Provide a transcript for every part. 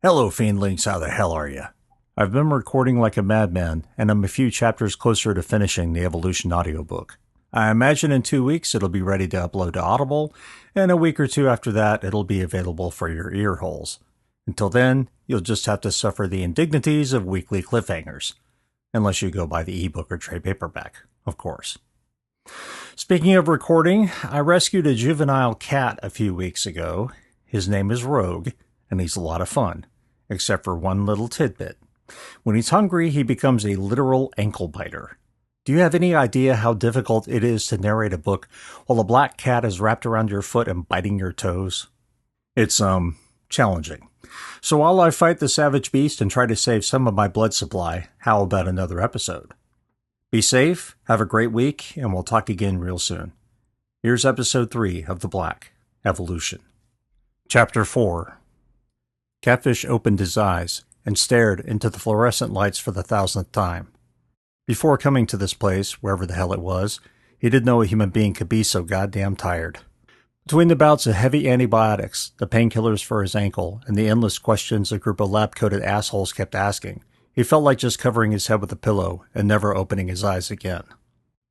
Hello, Fiendlings, how the hell are you? I've been recording like a madman, and I'm a few chapters closer to finishing the Evolution audiobook. I imagine in 2 weeks it'll be ready to upload to Audible, and a week or two after that it'll be available for your ear holes. Until then, you'll just have to suffer the indignities of weekly cliffhangers. Unless you go buy the ebook or trade paperback, of course. Speaking of recording, I rescued a juvenile cat a few weeks ago. His name is Rogue, and he's a lot of fun. Except for one little tidbit. When he's hungry, he becomes a literal ankle biter. Do you have any idea how difficult it is to narrate a book while a black cat is wrapped around your foot and biting your toes? It's, challenging. So while I fight the savage beast and try to save some of my blood supply, how about another episode? Be safe, have a great week, and we'll talk again real soon. Here's episode 3 of The Black, Evolution. Chapter 4. Catfish opened his eyes and stared into the fluorescent lights for the 1,000th time. Before coming to this place, wherever the hell it was, he didn't know a human being could be so goddamn tired. Between the bouts of heavy antibiotics, the painkillers for his ankle, and the endless questions a group of lab-coated assholes kept asking, he felt like just covering his head with a pillow and never opening his eyes again.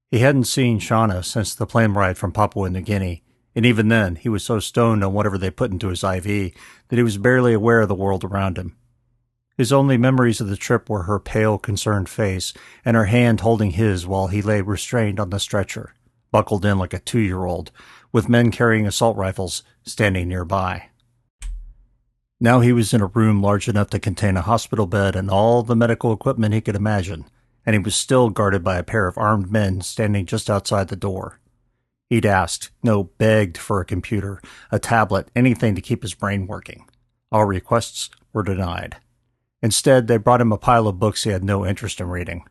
He hadn't seen Shauna since the plane ride from Papua New Guinea, and even then, he was so stoned on whatever they put into his IV that he was barely aware of the world around him. His only memories of the trip were her pale, concerned face and her hand holding his while he lay restrained on the stretcher, buckled in like a 2-year-old, with men carrying assault rifles standing nearby. Now he was in a room large enough to contain a hospital bed and all the medical equipment he could imagine, and he was still guarded by a pair of armed men standing just outside the door. He'd asked, no, begged for a computer, a tablet, anything to keep his brain working. All requests were denied. Instead, they brought him a pile of books he had no interest in reading.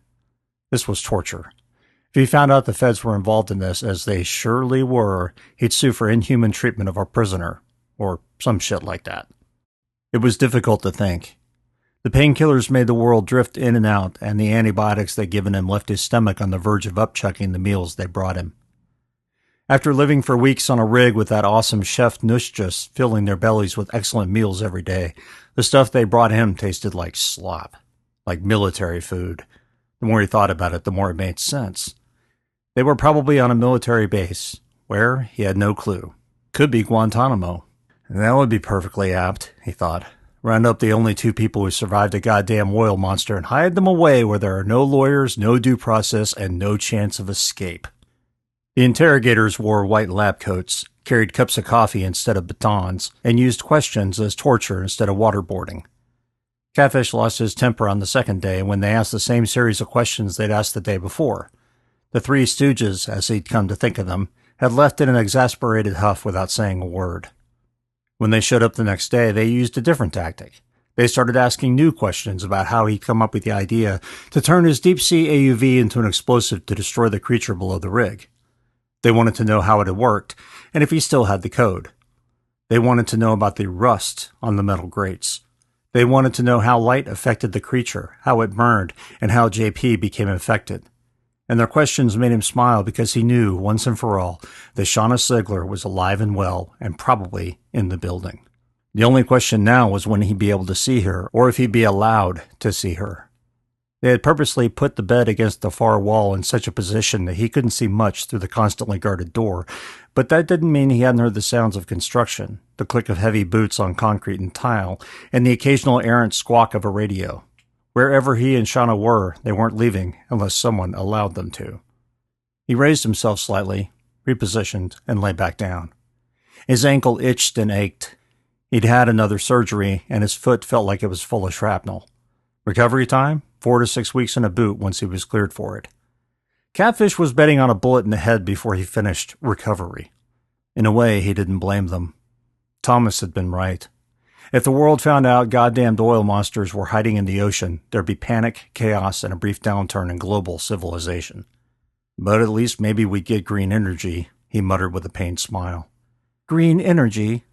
This was torture. If he found out the feds were involved in this, as they surely were, he'd sue for inhuman treatment of a prisoner, or some shit like that. It was difficult to think. The painkillers made the world drift in and out, and the antibiotics they'd given him left his stomach on the verge of upchucking the meals they brought him. After living for weeks on a rig with that awesome chef Nushjas filling their bellies with excellent meals every day, the stuff they brought him tasted like slop, like military food. The more he thought about it, the more it made sense. They were probably on a military base. Where? He had no clue. Could be Guantanamo. That would be perfectly apt, he thought. Round up the only 2 people who survived a goddamn oil monster and hide them away where there are no lawyers, no due process, and no chance of escape. The interrogators wore white lab coats, carried cups of coffee instead of batons, and used questions as torture instead of waterboarding. Catfish lost his temper on the second day when they asked the same series of questions they'd asked the day before. The 3 stooges, as he'd come to think of them, had left in an exasperated huff without saying a word. When they showed up the next day, they used a different tactic. They started asking new questions about how he'd come up with the idea to turn his deep-sea AUV into an explosive to destroy the creature below the rig. They wanted to know how it had worked, and if he still had the code. They wanted to know about the rust on the metal grates. They wanted to know how light affected the creature, how it burned, and how JP became infected. And their questions made him smile because he knew, once and for all, that Shauna Sigler was alive and well, and probably in the building. The only question now was when he'd be able to see her, or if he'd be allowed to see her. They had purposely put the bed against the far wall in such a position that he couldn't see much through the constantly guarded door, but that didn't mean he hadn't heard the sounds of construction, the click of heavy boots on concrete and tile, and the occasional errant squawk of a radio. Wherever he and Shauna were, they weren't leaving unless someone allowed them to. He raised himself slightly, repositioned, and lay back down. His ankle itched and ached. He'd had another surgery, and his foot felt like it was full of shrapnel. Recovery time? 4 to 6 weeks in a boot once he was cleared for it. Catfish was betting on a bullet in the head before he finished recovery. In a way, he didn't blame them. Thomas had been right. If the world found out goddamned oil monsters were hiding in the ocean, there'd be panic, chaos, and a brief downturn in global civilization. But at least maybe we'd get green energy, he muttered with a pained smile. Green energy?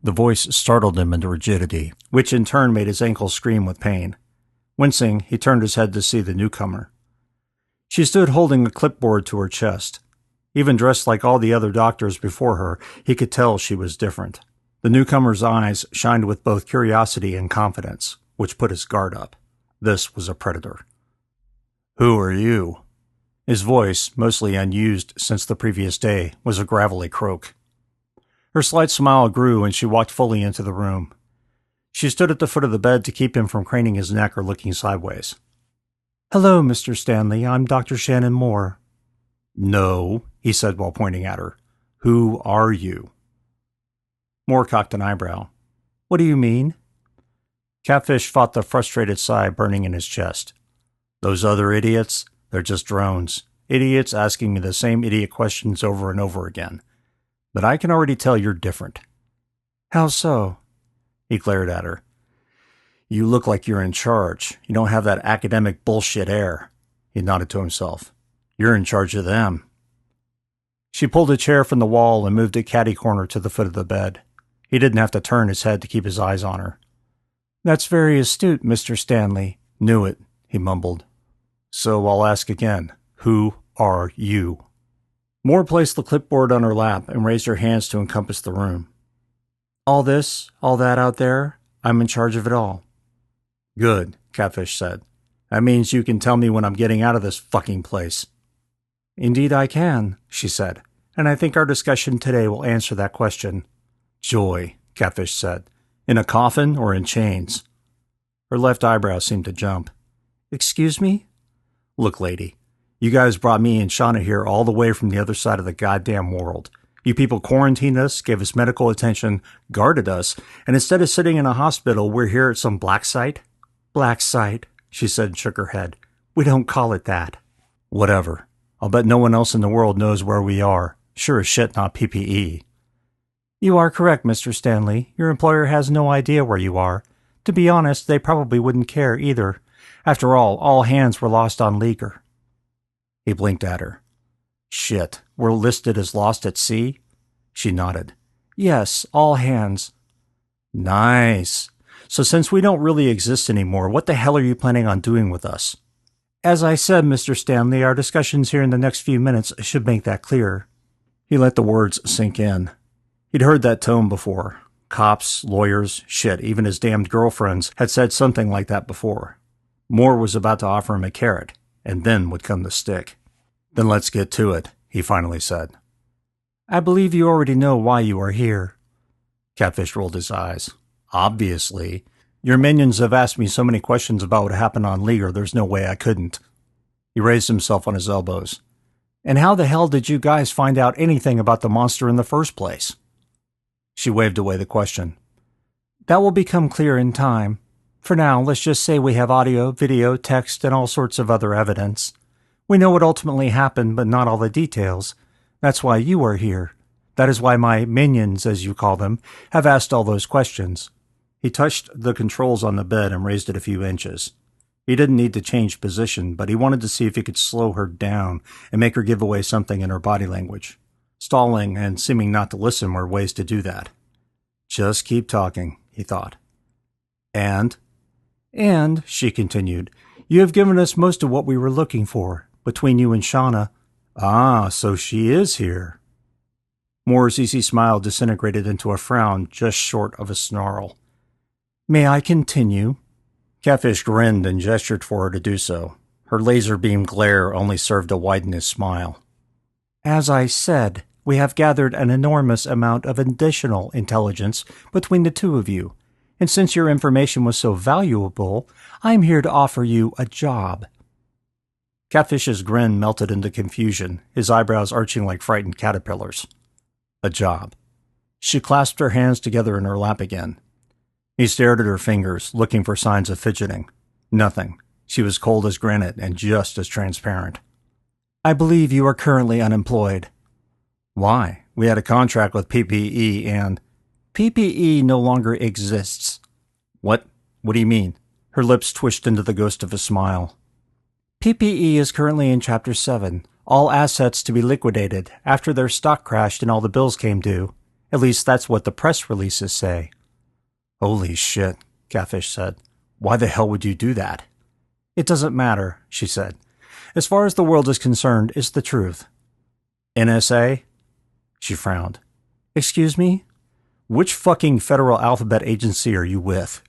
The voice startled him into rigidity, which in turn made his ankle scream with pain. Wincing, he turned his head to see the newcomer. She stood holding a clipboard to her chest. Even dressed like all the other doctors before her, he could tell she was different. The The newcomer's eyes shined with both curiosity and confidence, which put his guard up. This was a predator. "Who are you?" His voice, mostly unused since the previous day, was a gravelly croak. Her slight smile grew and she walked fully into the room. She stood at the foot of the bed to keep him from craning his neck or looking sideways. "Hello, Mr. Stanley. I'm Dr. Shannon Moore." "No," he said while pointing at her. "Who are you?" Moore cocked an eyebrow. "What do you mean?" Catfish fought the frustrated sigh burning in his chest. "Those other idiots, they're just drones. Idiots asking me the same idiot questions over and over again. But I can already tell you're different." "How so?" He glared at her. "You look like you're in charge. You don't have that academic bullshit air." He nodded to himself. "You're in charge of them." She pulled a chair from the wall and moved it catty-corner to the foot of the bed. He didn't have to turn his head to keep his eyes on her. "That's very astute, Mr. Stanley." "Knew it," he mumbled. "So I'll ask again. Who are you?" Moore placed the clipboard on her lap and raised her hands to encompass the room. "All this, all that out there, I'm in charge of it all." "Good," Catfish said. "That means you can tell me when I'm getting out of this fucking place." "Indeed I can," she said, "and I think our discussion today will answer that question." "Joy," Catfish said. "In a coffin or in chains?" Her left eyebrow seemed to jump. "Excuse me?" "Look, lady, you guys brought me and Shauna here all the way from the other side of the goddamn world. You people quarantined us, gave us medical attention, guarded us, and instead of sitting in a hospital, we're here at some black site?" "Black site," she said and shook her head. "We don't call it that." "Whatever. I'll bet no one else in the world knows where we are. Sure as shit not PPE. "You are correct, Mr. Stanley. Your employer has no idea where you are. To be honest, they probably wouldn't care either. After all hands were lost on Leaguer." He blinked at her. "Shit, we're listed as lost at sea?" She nodded. "Yes, all hands." "Nice. So since we don't really exist anymore, what the hell are you planning on doing with us?" "As I said, Mr. Stanley, our discussions here in the next few minutes should make that clear." He let the words sink in. He'd heard that tone before. Cops, lawyers, shit, even his damned girlfriends had said something like that before. Moore was about to offer him a carrot, and then would come the stick. "Then let's get to it," he finally said. "I believe you already know why you are here." Catfish rolled his eyes. "Obviously. Your minions have asked me so many questions about what happened on Leaguer, there's no way I couldn't." He raised himself on his elbows. "And how the hell did you guys find out anything about the monster in the first place?" She waved away the question. "That will become clear in time. For now, let's just say we have audio, video, text, and all sorts of other evidence. We know what ultimately happened, but not all the details. That's why you are here. That is why my minions, as you call them, have asked all those questions." He touched the controls on the bed and raised it a few inches. He didn't need to change position, but he wanted to see if he could slow her down and make her give away something in her body language. Stalling and seeming not to listen were ways to do that. "Just keep talking," he thought. And, she continued, "you have given us most of what we were looking for, between you and Shauna." "Ah, so she is here." Moore's easy smile disintegrated into a frown just short of a snarl. "May I continue?" Catfish grinned and gestured for her to do so. Her laser beam glare only served to widen his smile. "As I said, we have gathered an enormous amount of additional intelligence between the two of you, and since your information was so valuable, I'm here to offer you a job." Catfish's grin melted into confusion, his eyebrows arching like frightened caterpillars. "A job." She clasped her hands together in her lap again. He stared at her fingers, looking for signs of fidgeting. Nothing. She was cold as granite and just as transparent. "I believe you are currently unemployed." "Why? We had a contract with PPE and—" "PPE no longer exists." "What? What do you mean?" Her lips twitched into the ghost of a smile. "PPE is currently in Chapter 7. All assets to be liquidated after their stock crashed and all the bills came due. At least that's what the press releases say." "Holy shit," Catfish said. "Why the hell would you do that?" "It doesn't matter," she said. "As far as the world is concerned, it's the truth." "NSA?" She frowned. "Excuse me?" Which fucking federal alphabet agency are you with?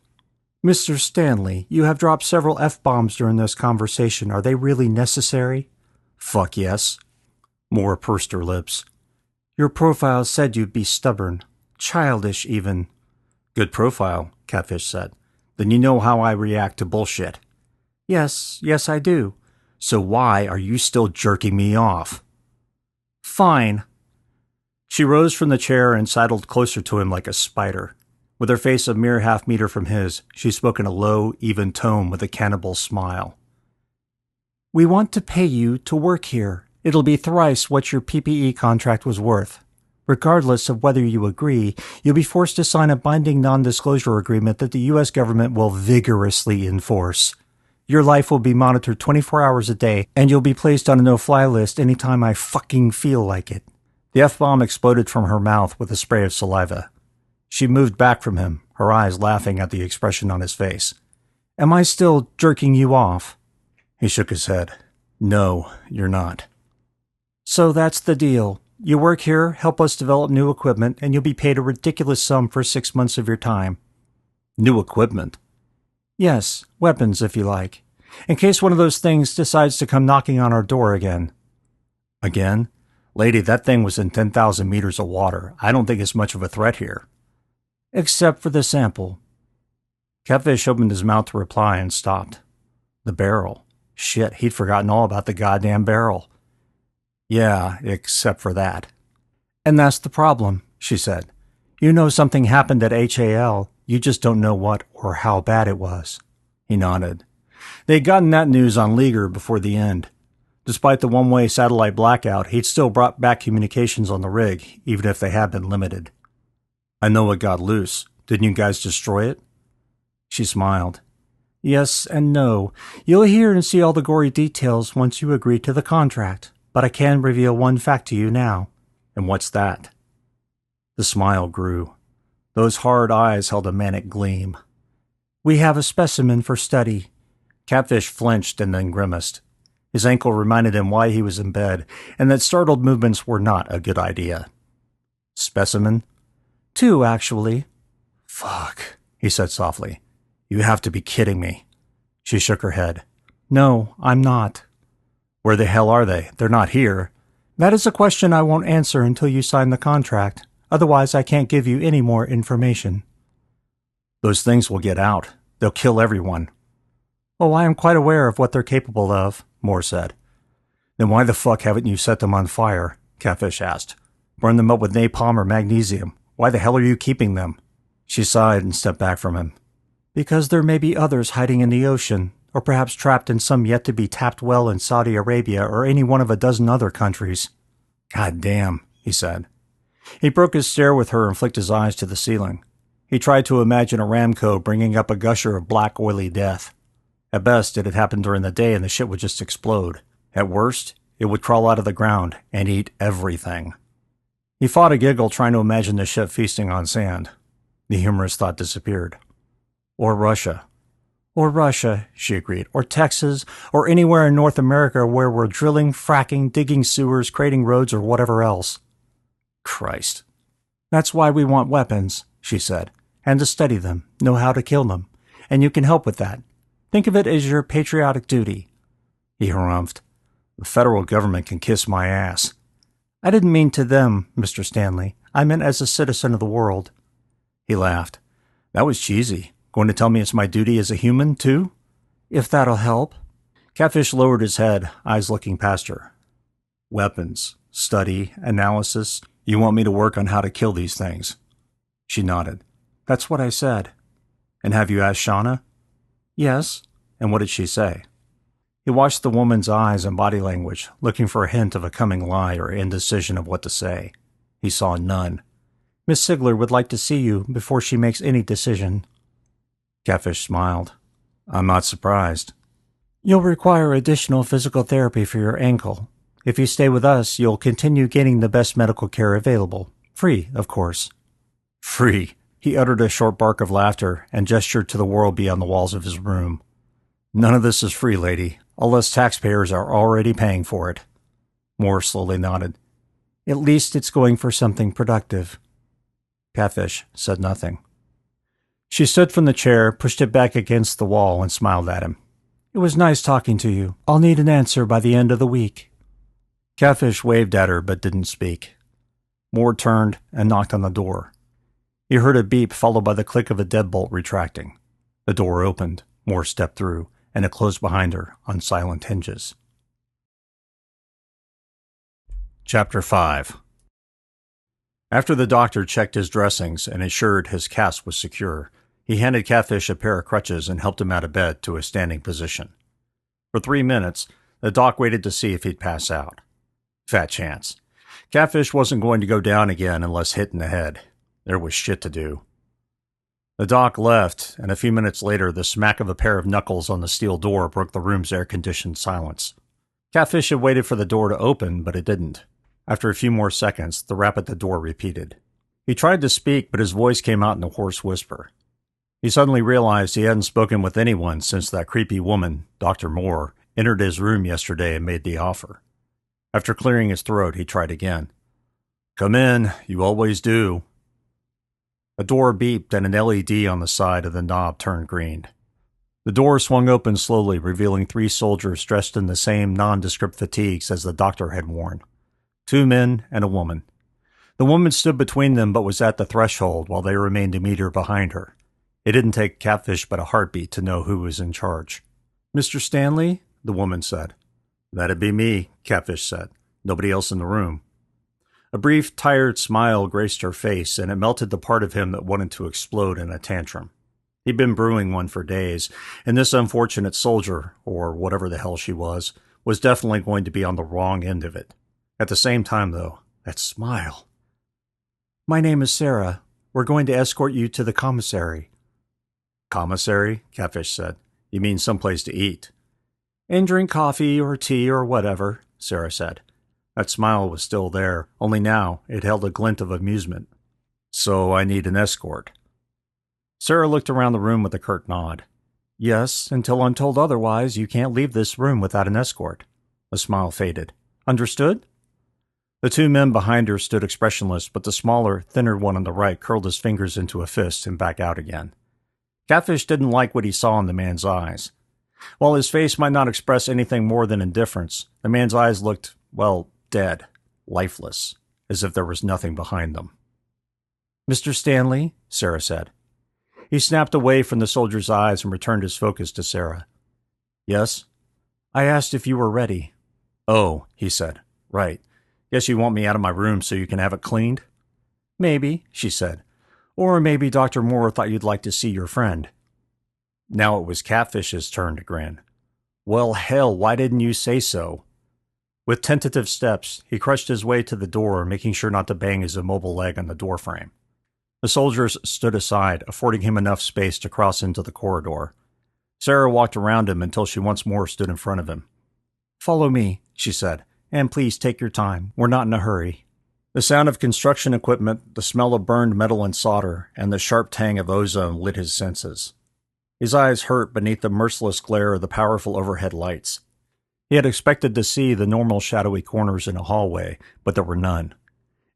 Mr. Stanley, you have dropped several F-bombs during this conversation. Are they really necessary? Fuck yes. Moore pursed her lips. Your profile said you'd be stubborn. Childish, even. Good profile, Catfish said. Then you know how I react to bullshit. Yes, I do. So why are you still jerking me off? Fine. She rose from the chair and sidled closer to him like a spider. With her face a mere half-meter from his, she spoke in a low, even tone with a cannibal smile. We want to pay you to work here. It'll be thrice what your PPE contract was worth. Regardless of whether you agree, you'll be forced to sign a binding non-disclosure agreement that the U.S. government will vigorously enforce. Your life will be monitored 24 hours a day, and you'll be placed on a no-fly list anytime I fucking feel like it. The F-bomb exploded from her mouth with a spray of saliva. She moved back from him, her eyes laughing at the expression on his face. Am I still jerking you off? He shook his head. No, you're not. So that's the deal. You work here, help us develop new equipment, and you'll be paid a ridiculous sum for 6 months of your time. New equipment? Yes, weapons if you like. In case one of those things decides to come knocking on our door again. Again? Lady, that thing was in 10,000 meters of water. I don't think it's much of a threat here. Except for the sample. Catfish opened his mouth to reply and stopped. The barrel. Shit, he'd forgotten all about the goddamn barrel. Yeah, except for that. And that's the problem, she said. You know something happened at HAL. You just don't know what or how bad it was. He nodded. They'd gotten that news on Leaguer before the end. Despite the one-way satellite blackout, he'd still brought back communications on the rig, even if they had been limited. I know it got loose. Didn't you guys destroy it? She smiled. Yes and no. You'll hear and see all the gory details once you agree to the contract, but I can reveal one fact to you now. And what's that? The smile grew. Those hard eyes held a manic gleam. We have a specimen for study. Catfish flinched and then grimaced. His ankle reminded him why he was in bed, and that startled movements were not a good idea. Specimen? 2, actually. Fuck, he said softly. You have to be kidding me. She shook her head. No, I'm not. Where the hell are they? They're not here. That is a question I won't answer until you sign the contract. Otherwise, I can't give you any more information. Those things will get out. They'll kill everyone. Oh, I am quite aware of what they're capable of, Moore said. Then why the fuck haven't you set them on fire? Catfish asked. Burn them up with napalm or magnesium. Why the hell are you keeping them? She sighed and stepped back from him. Because there may be others hiding in the ocean, or perhaps trapped in some yet-to-be-tapped well in Saudi Arabia or any one of a dozen other countries. God damn, he said. He broke his stare with her and flicked his eyes to the ceiling. He tried to imagine Aramco bringing up a gusher of black, oily death. At best, it had happened during the day and the shit would just explode. At worst, it would crawl out of the ground and eat everything. He fought a giggle trying to imagine the ship feasting on sand. The humorous thought disappeared. Or Russia. Or Russia, she agreed. Or Texas, or anywhere in North America where we're drilling, fracking, digging sewers, creating roads, or whatever else. Christ. That's why we want weapons, she said, and to study them, know how to kill them. And you can help with that. Think of it as your patriotic duty. He harumphed. The federal government can kiss my ass. I didn't mean to them, Mr. Stanley. I meant as a citizen of the world. He laughed. That was cheesy. Going to tell me it's my duty as a human, too? If that'll help. Catfish lowered his head, eyes looking past her. Weapons, study, analysis. You want me to work on how to kill these things? She nodded. That's what I said. And have you asked Shauna? Yes. And what did she say? He watched the woman's eyes and body language, looking for a hint of a coming lie or indecision of what to say. He saw none. Miss Sigler would like to see you before she makes any decision. Catfish smiled. I'm not surprised. You'll require additional physical therapy for your ankle. If you stay with us, you'll continue getting the best medical care available. Free, of course. Free. He uttered a short bark of laughter and gestured to the world beyond the walls of his room. None of this is free, lady, unless taxpayers are already paying for it. Moore slowly nodded. At least it's going for something productive. Catfish said nothing. She stood from the chair, pushed it back against the wall, and smiled at him. It was nice talking to you. I'll need an answer by the end of the week. Catfish waved at her but didn't speak. Moore turned and knocked on the door. He heard a beep followed by the click of a deadbolt retracting. The door opened, Moore stepped through, and it closed behind her on silent hinges. Chapter 5. After the doctor checked his dressings and ensured his cast was secure, he handed Catfish a pair of crutches and helped him out of bed to a standing position. For 3 minutes, the doc waited to see if he'd pass out. Fat chance. Catfish wasn't going to go down again unless hit in the head. There was shit to do. The doc left, and a few minutes later, the smack of a pair of knuckles on the steel door broke the room's air-conditioned silence. Catfish had waited for the door to open, but it didn't. After a few more seconds, the rap at the door repeated. He tried to speak, but his voice came out in a hoarse whisper. He suddenly realized he hadn't spoken with anyone since that creepy woman, Dr. Moore, entered his room yesterday and made the offer. After clearing his throat, he tried again. Come in, you always do. A door beeped and an LED on the side of the knob turned green. The door swung open slowly, revealing 3 soldiers dressed in the same nondescript fatigues as the doctor had worn. 2 men and a woman. The woman stood between them but was at the threshold while they remained a meter behind her. It didn't take Catfish but a heartbeat to know who was in charge. Mr. Stanley? The woman said. That'd be me, Catfish said. Nobody else in the room. A brief, tired smile graced her face, and it melted the part of him that wanted to explode in a tantrum. He'd been brewing one for days, and this unfortunate soldier, or whatever the hell she was definitely going to be on the wrong end of it. At the same time, though, that smile. My name is Sarah. We're going to escort you to the commissary. Commissary? Catfish said. You mean someplace to eat. And drink coffee or tea or whatever, Sarah said. That smile was still there, only now it held a glint of amusement. So I need an escort. Sarah looked around the room with a curt nod. Yes, until I'm told otherwise, you can't leave this room without an escort. The smile faded. Understood? The 2 men behind her stood expressionless, but the smaller, thinner one on the right curled his fingers into a fist and back out again. Catfish didn't like what he saw in the man's eyes. While his face might not express anything more than indifference, the man's eyes looked, well, dead, lifeless, as if there was nothing behind them. Mr. Stanley, Sarah said. He snapped away from the soldier's eyes and returned his focus to Sarah. Yes? I asked if you were ready. Oh, he said. Right. Guess you want me out of my room so you can have it cleaned? Maybe, she said. Or maybe Dr. Moore thought you'd like to see your friend. Now it was Catfish's turn to grin. Well, hell, why didn't you say so? With tentative steps, he crushed his way to the door, making sure not to bang his immobile leg on the doorframe. The soldiers stood aside, affording him enough space to cross into the corridor. Sarah walked around him until she once more stood in front of him. Follow me, she said, and please take your time. We're not in a hurry. The sound of construction equipment, the smell of burned metal and solder, and the sharp tang of ozone lit his senses. His eyes hurt beneath the merciless glare of the powerful overhead lights. He had expected to see the normal shadowy corners in a hallway, but there were none.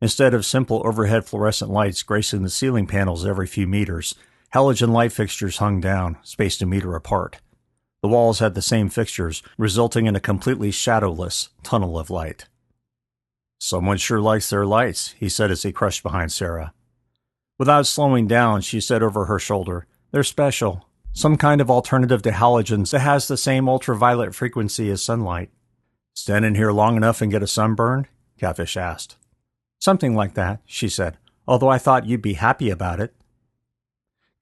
Instead of simple overhead fluorescent lights gracing the ceiling panels every few meters, halogen light fixtures hung down, spaced a meter apart. The walls had the same fixtures, resulting in a completely shadowless tunnel of light. Someone sure likes their lights, he said as he crushed behind Sarah. Without slowing down, she said over her shoulder, They're special. Some kind of alternative to halogens that has the same ultraviolet frequency as sunlight. Stand in here long enough and get a sunburn? Catfish asked. Something like that, she said, although I thought you'd be happy about it.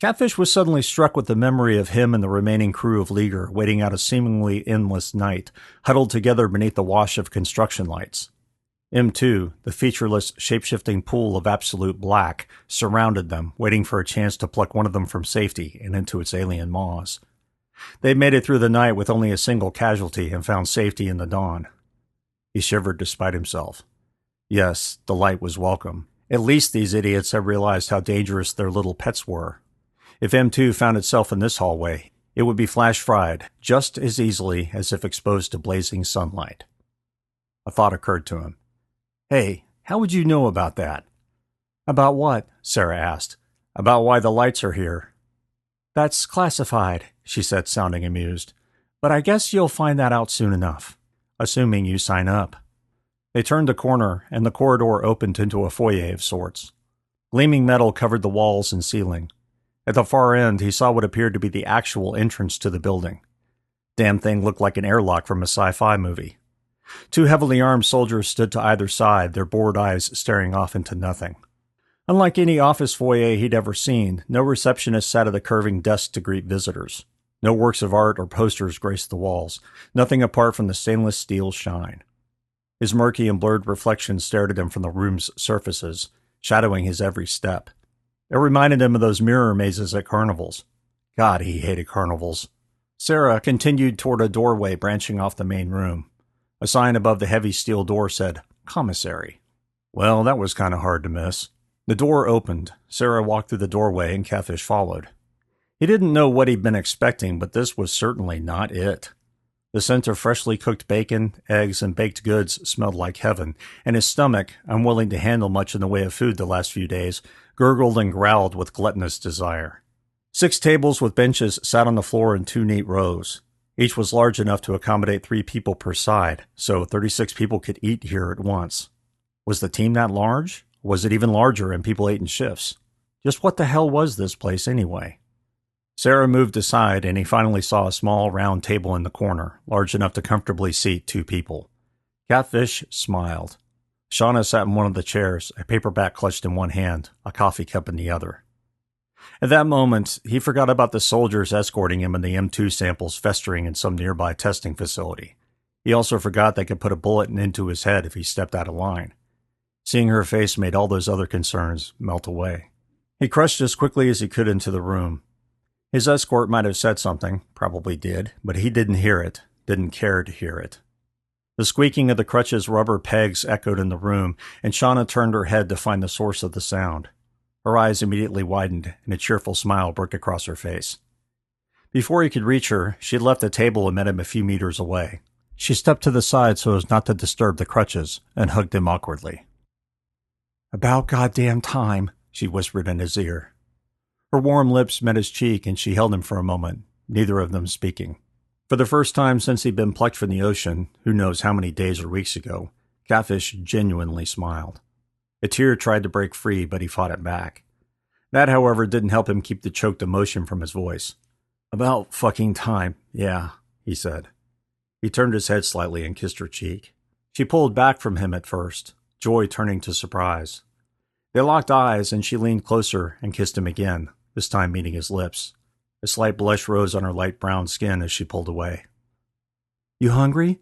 Catfish was suddenly struck with the memory of him and the remaining crew of Leaguer waiting out a seemingly endless night, huddled together beneath the wash of construction lights. M2, the featureless, shape-shifting pool of absolute black, surrounded them, waiting for a chance to pluck one of them from safety and into its alien maws. They made it through the night with only a single casualty and found safety in the dawn. He shivered despite himself. Yes, the light was welcome. At least these idiots had realized how dangerous their little pets were. If M2 found itself in this hallway, it would be flash-fried just as easily as if exposed to blazing sunlight. A thought occurred to him. Hey, how would you know about that? About what? Sarah asked. About why the lights are here. That's classified, she said, sounding amused. But I guess you'll find that out soon enough, assuming you sign up. They turned a corner, and the corridor opened into a foyer of sorts. Gleaming metal covered the walls and ceiling. At the far end, he saw what appeared to be the actual entrance to the building. Damn thing looked like an airlock from a sci-fi movie. Two heavily armed soldiers stood to either side, their bored eyes staring off into nothing. Unlike any office foyer he'd ever seen, no receptionist sat at a curving desk to greet visitors. No works of art or posters graced the walls, nothing apart from the stainless steel shine. His murky and blurred reflection stared at him from the room's surfaces, shadowing his every step. It reminded him of those mirror mazes at carnivals. God, he hated carnivals. Sarah continued toward a doorway branching off the main room. A sign above the heavy steel door said, "Commissary." Well, that was kind of hard to miss. The door opened. Sarah walked through the doorway and Catfish followed. He didn't know what he'd been expecting, but this was certainly not it. The scent of freshly cooked bacon, eggs, and baked goods smelled like heaven, and his stomach, unwilling to handle much in the way of food the last few days, gurgled and growled with gluttonous desire. 6 tables with benches sat on the floor in 2 neat rows. Each was large enough to accommodate 3 people per side, so 36 people could eat here at once. Was the team that large? Was it even larger and people ate in shifts? Just what the hell was this place anyway? Sarah moved aside and he finally saw a small round table in the corner, large enough to comfortably seat 2 people. Catfish smiled. Shauna sat in one of the chairs, a paperback clutched in one hand, a coffee cup in the other. At that moment, he forgot about the soldiers escorting him and the M2 samples festering in some nearby testing facility. He also forgot they could put a bullet into his head if he stepped out of line. Seeing her face made all those other concerns melt away. He crushed as quickly as he could into the room. His escort might have said something, probably did, but he didn't hear it, didn't care to hear it. The squeaking of the crutch's rubber pegs echoed in the room, and Shauna turned her head to find the source of the sound. Her eyes immediately widened, and a cheerful smile broke across her face. Before he could reach her, she had left the table and met him a few meters away. She stepped to the side so as not to disturb the crutches, and hugged him awkwardly. "About goddamn time," she whispered in his ear. Her warm lips met his cheek, and she held him for a moment, neither of them speaking. For the first time since he'd been plucked from the ocean, who knows how many days or weeks ago, Catfish genuinely smiled. A tear tried to break free, but he fought it back. That, however, didn't help him keep the choked emotion from his voice. "About fucking time, yeah," he said. He turned his head slightly and kissed her cheek. She pulled back from him at first, joy turning to surprise. They locked eyes, and she leaned closer and kissed him again, this time meeting his lips. A slight blush rose on her light brown skin as she pulled away. "You hungry?"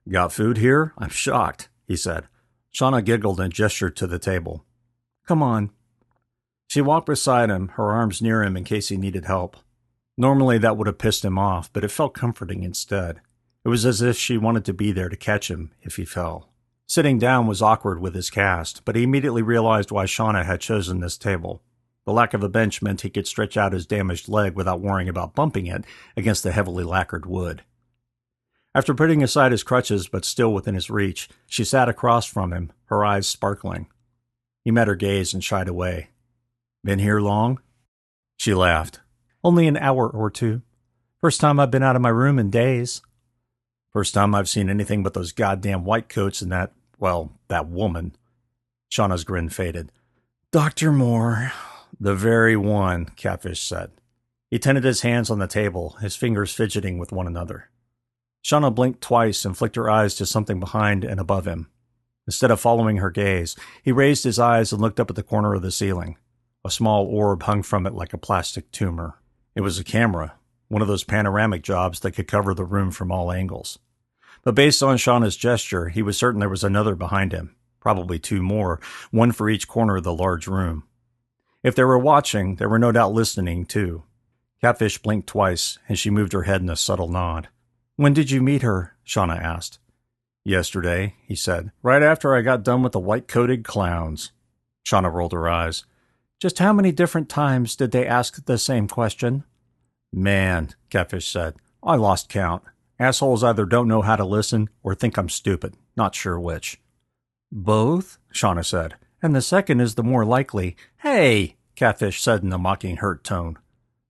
"Got food here? I'm shocked," he said. Shauna giggled and gestured to the table. "Come on." She walked beside him, her arms near him in case he needed help. Normally that would have pissed him off, but it felt comforting instead. It was as if she wanted to be there to catch him if he fell. Sitting down was awkward with his cast, but he immediately realized why Shauna had chosen this table. The lack of a bench meant he could stretch out his damaged leg without worrying about bumping it against the heavily lacquered wood. After putting aside his crutches, but still within his reach, she sat across from him, her eyes sparkling. He met her gaze and shied away. "Been here long?" She laughed. "Only an hour or 2. First time I've been out of my room in days." "First time I've seen anything but those goddamn white coats and that woman." Shauna's grin faded. "Dr. Moore." "The very one," Catfish said. He tented his hands on the table, his fingers fidgeting with one another. Shauna blinked twice and flicked her eyes to something behind and above him. Instead of following her gaze, he raised his eyes and looked up at the corner of the ceiling. A small orb hung from it like a plastic tumor. It was a camera, one of those panoramic jobs that could cover the room from all angles. But based on Shauna's gesture, he was certain there was another behind him, probably 2 more, one for each corner of the large room. If they were watching, they were no doubt listening, too. Catfish blinked twice, and she moved her head in a subtle nod. "When did you meet her?" Shauna asked. "Yesterday," he said, "right after I got done with the white-coated clowns." Shauna rolled her eyes. "Just how many different times did they ask the same question?" "Man," Catfish said, "I lost count. Assholes either don't know how to listen or think I'm stupid. Not sure which." "Both?" Shauna said, And the second is the more likely. Hey, Catfish said in a mocking hurt tone.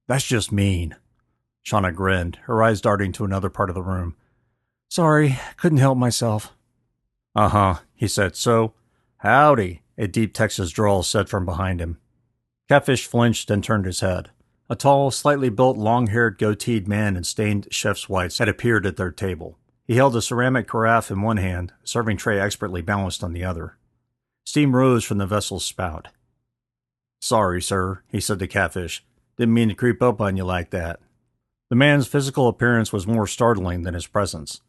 That's just mean. Shauna grinned, her eyes darting to another part of the room. Sorry, couldn't help myself. Uh-huh, he said. So, howdy, a deep Texas drawl said from behind him. Catfish flinched and turned his head. A tall, slightly built, long-haired, goateed man in stained chef's whites had appeared at their table. He held a ceramic carafe in one hand, a serving tray expertly balanced on the other. Steam rose from the vessel's spout. Sorry, sir, he said to Catfish. Didn't mean to creep up on you like that. The man's physical appearance was more startling than his presence.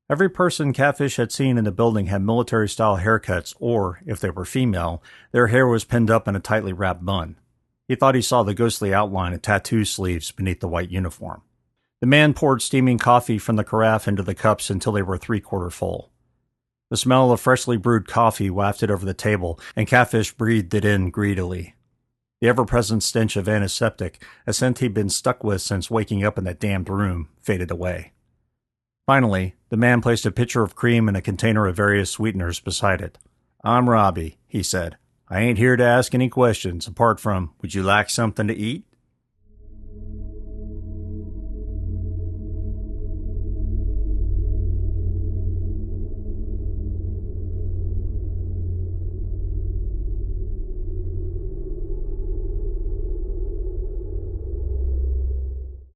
Every person Catfish had seen in the building had military-style haircuts, or, if they were female, their hair was pinned up in a tightly wrapped bun. He thought he saw the ghostly outline of tattoo sleeves beneath the white uniform. The man poured steaming coffee from the carafe into the cups until they were three-quarter full. The smell of freshly brewed coffee wafted over the table, and Catfish breathed it in greedily. The ever-present stench of antiseptic, a scent he'd been stuck with since waking up in that damned room, faded away. Finally, the man placed a pitcher of cream and a container of various sweeteners beside it. I'm Robbie, he said. I ain't here to ask any questions, apart from, would you like something to eat?